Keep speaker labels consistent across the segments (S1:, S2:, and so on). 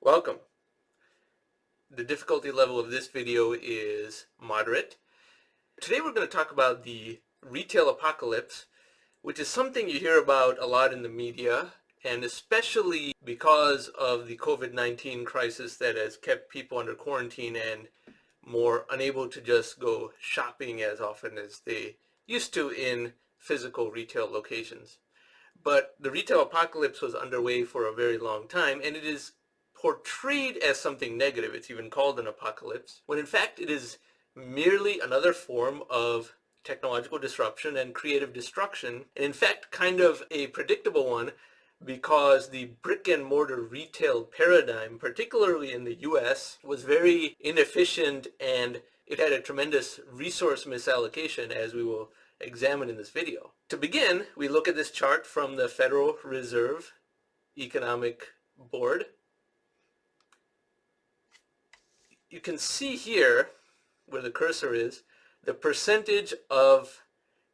S1: Welcome. The difficulty level of this video is moderate. Today we're going to talk about the retail apocalypse, which is something you hear about a lot in the media, and especially because of the COVID-19 crisis that has kept people under quarantine and more unable to just go shopping as often as they used to in physical retail locations. But the retail apocalypse was underway for a very long time, and it is portrayed as something negative. It's even called an apocalypse, when in fact it is merely another form of technological disruption and creative destruction, and in fact kind of a predictable one, because the brick and mortar retail paradigm, particularly in the US, was very inefficient, and it had a tremendous resource misallocation, as we will examine in this video. To begin, we look at this chart from the Federal Reserve Economic Board. You can see here, where the cursor is, the percentage of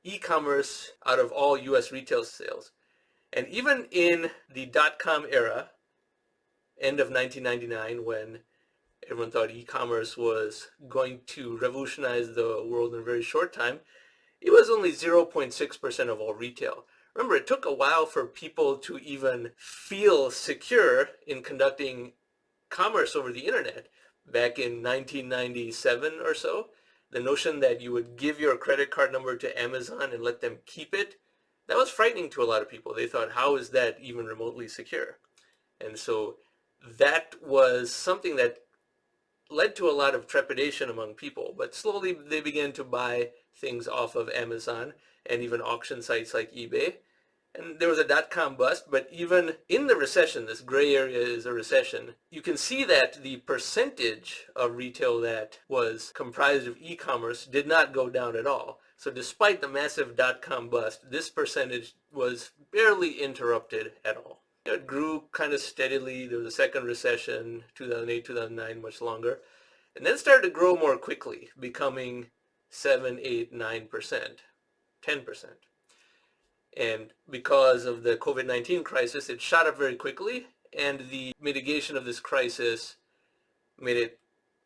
S1: e-commerce out of all US retail sales. And even in the dot-com era, end of 1999, when everyone thought e-commerce was going to revolutionize the world in a very short time, it was only 0.6% of all retail. Remember, it took a while for people to even feel secure in conducting commerce over the internet. Back in 1997 or so, the notion that you would give your credit card number to Amazon and let them keep it, that was frightening to a lot of people. They thought, how is that even remotely secure? And so that was something that led to a lot of trepidation among people, but slowly they began to buy things off of Amazon and even auction sites like eBay. And there was a dot-com bust, but even in the recession, this gray area is a recession, you can see that the percentage of retail that was comprised of e-commerce did not go down at all. So despite the massive dot-com bust, this percentage was barely interrupted at all. It grew kind of steadily. There was a second recession, 2008, 2009, much longer, and then started to grow more quickly, becoming 7, 8, 9%, 10%. And because of the COVID-19 crisis, it shot up very quickly, and the mitigation of this crisis made it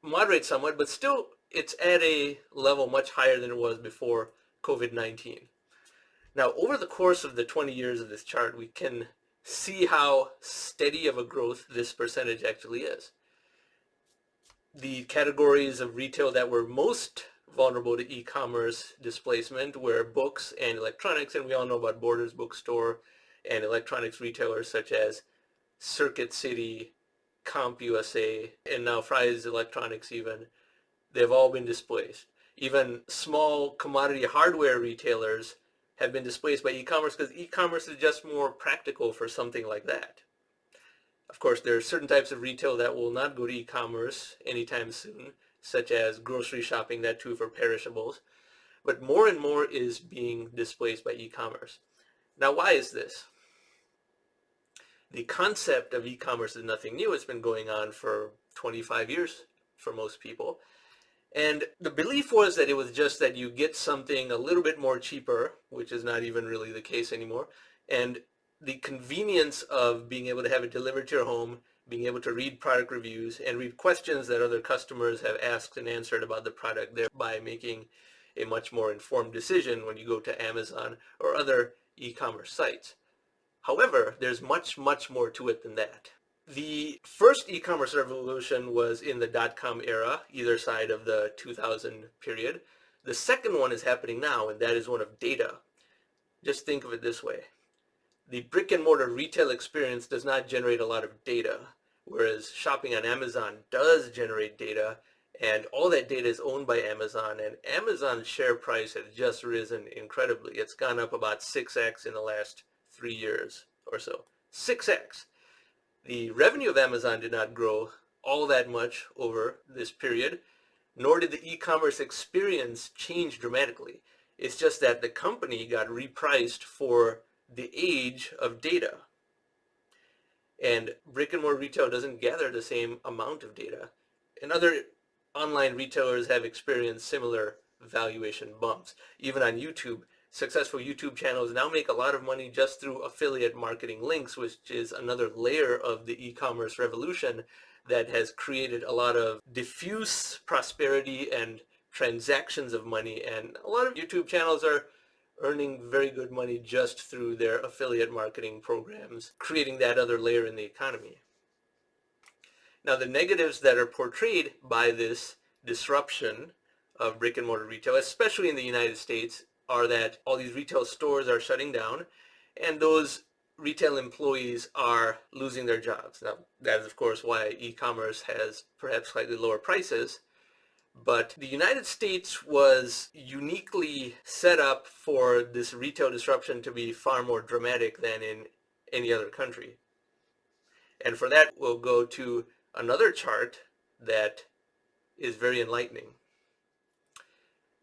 S1: moderate somewhat, but still it's at a level much higher than it was before COVID-19. Now, over the course of the 20 years of this chart, we can see how steady of a growth this percentage actually is. The categories of retail that were most vulnerable to e-commerce displacement were books and electronics, and we all know about Borders Bookstore and electronics retailers such as Circuit City, CompUSA, and now Fry's Electronics even. They've all been displaced. Even small commodity hardware retailers have been displaced by e-commerce because e-commerce is just more practical for something like that. Of course, there are certain types of retail that will not go to e-commerce anytime soon, such as grocery shopping, that too for perishables. But more and more is being displaced by e-commerce. Now, why is this? The concept of e-commerce is nothing new. It's been going on for 25 years for most people. And the belief was that it was just that you get something a little bit more cheaper, which is not even really the case anymore, and the convenience of being able to have it delivered to your home, being able to read product reviews and read questions that other customers have asked and answered about the product, thereby making a much more informed decision when you go to Amazon or other e-commerce sites. However, there's much, much more to it than that. The first e-commerce revolution was in the dot-com era, either side of the 2000 period. The second one is happening now, and that is one of data. Just think of it this way. The brick and mortar retail experience does not generate a lot of data, whereas shopping on Amazon does generate data, and all that data is owned by Amazon, and Amazon's share price has just risen incredibly. It's gone up about 6x in the last 3 years or so. 6x. The revenue of Amazon did not grow all that much over this period, nor did the e-commerce experience change dramatically. It's just that the company got repriced for the age of data. And brick and mortar retail doesn't gather the same amount of data. And other online retailers have experienced similar valuation bumps. Even on YouTube, successful YouTube channels now make a lot of money just through affiliate marketing links, which is another layer of the e-commerce revolution that has created a lot of diffuse prosperity and transactions of money, and a lot of YouTube channels are earning very good money just through their affiliate marketing programs, creating that other layer in the economy. Now, the negatives that are portrayed by this disruption of brick and mortar retail, especially in the United States, are that all these retail stores are shutting down and those retail employees are losing their jobs. Now, that is, of course, why e-commerce has perhaps slightly lower prices. But the United States was uniquely set up for this retail disruption to be far more dramatic than in any other country. And for that, we'll go to another chart that is very enlightening.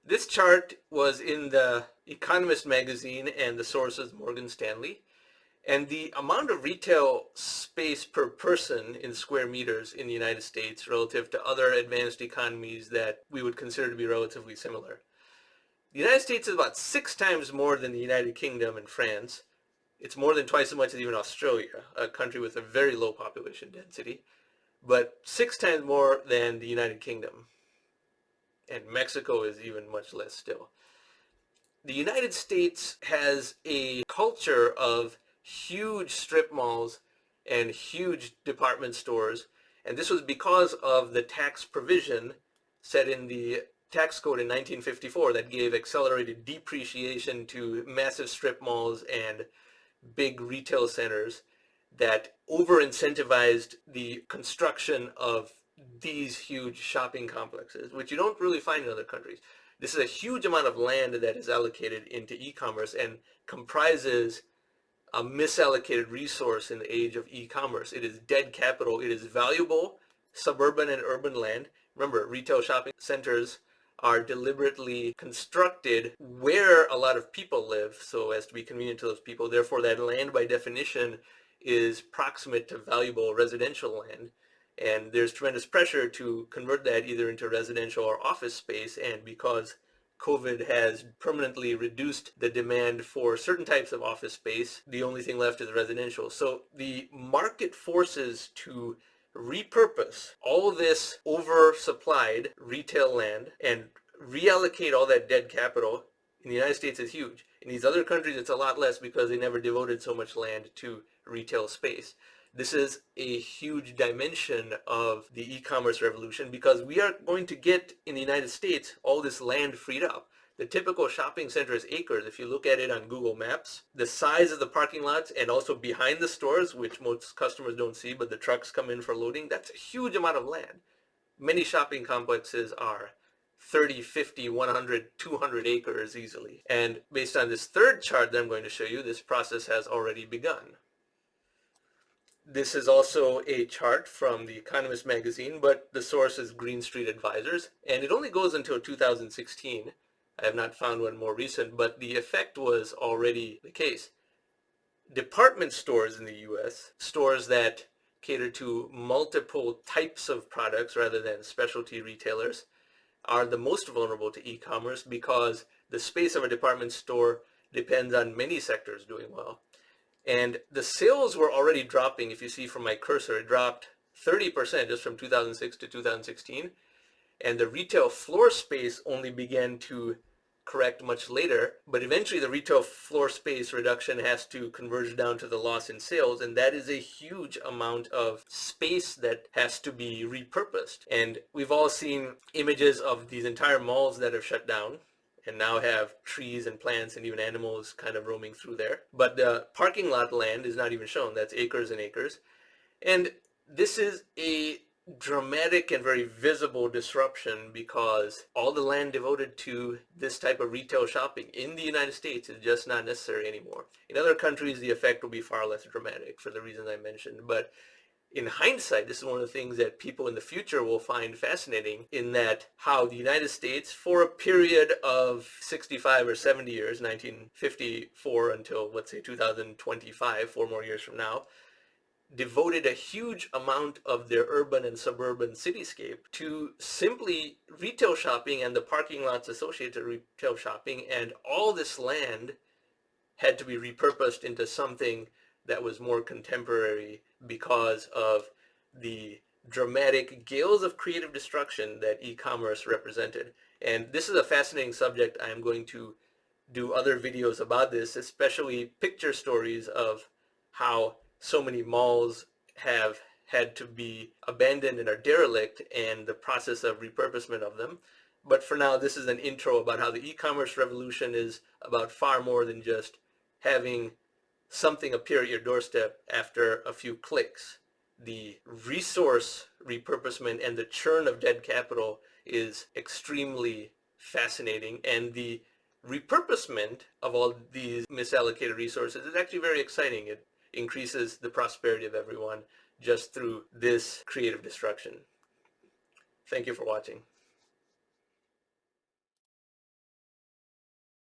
S1: This chart was in the Economist magazine, and the source is Morgan Stanley. And the amount of retail space per person in square meters in the United States relative to other advanced economies that we would consider to be relatively similar. The United States is about 6 times more than the United Kingdom and France. It's more than twice as much as even Australia, a country with a very low population density, but 6 times more than the United Kingdom. And Mexico is even much less still. The United States has a culture of huge strip malls and huge department stores, and this was because of the tax provision set in the tax code in 1954 that gave accelerated depreciation to massive strip malls and big retail centers that over-incentivized the construction of these huge shopping complexes, which you don't really find in other countries. This is a huge amount of land that is allocated into e-commerce and comprises a misallocated resource in the age of e-commerce. It is dead capital. It is valuable suburban and urban land. Remember, retail shopping centers are deliberately constructed where a lot of people live so as to be convenient to those people. Therefore, that land by definition is proximate to valuable residential land. And there's tremendous pressure to convert that either into residential or office space. And because COVID has permanently reduced the demand for certain types of office space, the only thing left is residential. So the market forces to repurpose all this oversupplied retail land and reallocate all that dead capital in the United States is huge. In these other countries, it's a lot less because they never devoted so much land to retail space. This is a huge dimension of the e-commerce revolution because we are going to get in the United States all this land freed up. The typical shopping center is acres. If you look at it on Google Maps, the size of the parking lots and also behind the stores, which most customers don't see, but the trucks come in for loading, that's a huge amount of land. Many shopping complexes are 30, 50, 100, 200 acres easily. And based on this third chart that I'm going to show you, this process has already begun. This is also a chart from the Economist magazine, but the source is Green Street Advisors, and it only goes until 2016. I have not found one more recent, but the effect was already the case. Department stores in the US, stores that cater to multiple types of products rather than specialty retailers, are the most vulnerable to e-commerce because the space of a department store depends on many sectors doing well. And the sales were already dropping. If you see from my cursor, it dropped 30% just from 2006 to 2016. And the retail floor space only began to correct much later. But eventually the retail floor space reduction has to converge down to the loss in sales. And that is a huge amount of space that has to be repurposed. And we've all seen images of these entire malls that have shut down and now have trees and plants and even animals kind of roaming through there. But the parking lot land is not even shown. That's acres and acres. And this is a dramatic and very visible disruption because all the land devoted to this type of retail shopping in the United States is just not necessary anymore. In other countries, the effect will be far less dramatic for the reasons I mentioned. But in hindsight, this is one of the things that people in the future will find fascinating, in that how the United States, for a period of 65 or 70 years, 1954 until, let's say, 2025, 4 more years from now, devoted a huge amount of their urban and suburban cityscape to simply retail shopping and the parking lots associated to retail shopping, and all this land had to be repurposed into something that was more contemporary because of the dramatic gales of creative destruction that e-commerce represented. And this is a fascinating subject. I am going to do other videos about this, especially picture stories of how so many malls have had to be abandoned and are derelict, and the process of repurposement of them. But for now, this is an intro about how the e-commerce revolution is about far more than just having something appear at your doorstep after a few clicks. The resource repurposement and the churn of dead capital is extremely fascinating, and the repurposement of all these misallocated resources is actually very exciting. It increases the prosperity of everyone just through this creative destruction. Thank you for watching.